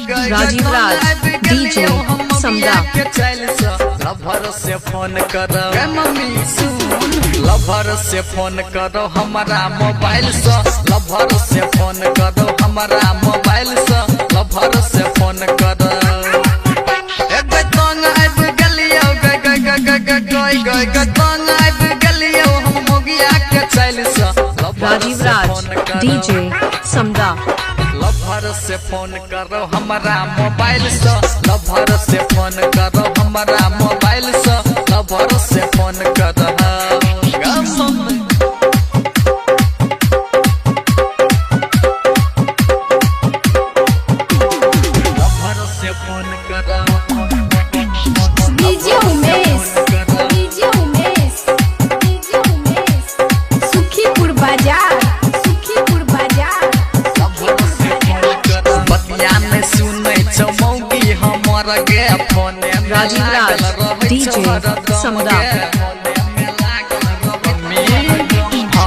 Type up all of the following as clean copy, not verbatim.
राजीव राज DJ समदा lover से phone करो mummy सुन, लभर से फोन करो हमारा मोबाइल से, लभर से फोन करो हमारा मोबाइल से, लभर से फोन करो राजीव राज डीजे समदा लभर से फोन करो हमारा मोबाइल से, लभर से फोन करो हमारा मोबाइल से, लभर से फोन करो लभर से फोन करो DJ Umesh, DJ Umesh, DJ Umesh, Sukhipur बाजार, सुखीपुर बाजार। बतिया में सुनै छौ मौगी हमर गे फोने में राजीव राज डीजे समदा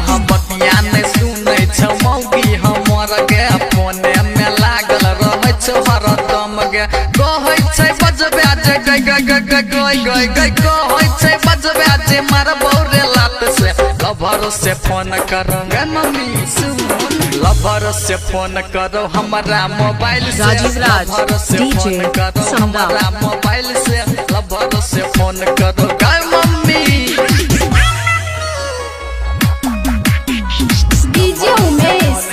हाँ बतिया में सुनै छौ मौगी हमर गे फोने में लागल रहै छौ हरदम गे, कहै छै बजबे जे गै गै गै गै गै गै कहै छै बजबे जे मारबौ रे लात से, लभर से फोन करो गे मम्मी सुन, लभर से फोन करो हमारा मोबाइल से, राजीव राज लभर से डीजे फोन करो समदा हमारा मोबाइल से, लभर से फोन करो गे mummy. DJ Umesh,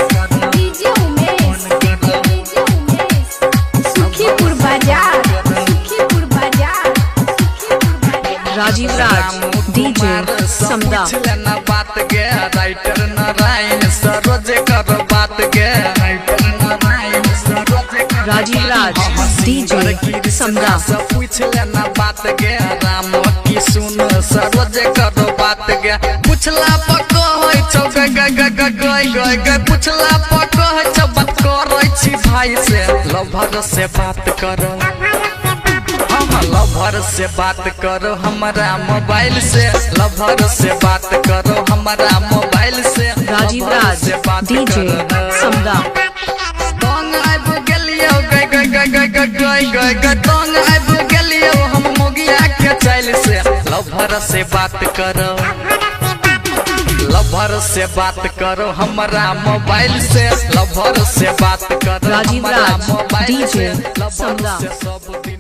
DJ Umesh, DJ Umesh, Sukhipur बाजार, सुखीपुर बाजार, सुखीपुर बाजार। राजीव राज डीजे समदा लेना बात गे राइटर नारायण सरोज कर बात गे, राइटर नारायण सरोज राजीव राज डीजे समदा पूछ लेना बात गे राम की सुन सरोज करो बात गे, पूछला पको होय छौ गे गे गे गे गे गे गे, पूछला पको होय छौ बात करै छी भाई से, लभर से बात करो हम, लभर से बात करो हमारा मोबाइल से, लभर से बात करो हमारा मोबाइल से, राजीव राज डीजे समदा तंग आबि गेलियो गे गे गे गे गे गे गे गे, तंग आबि गेलियो हम मोगिया के चाइल से, लभर से बात करो, लभर से बात करो हमारा मोबाइल से, लभर से बात करो राजीव हमारा राज मोबाइल से, डीजे लभर समदा से सब दिन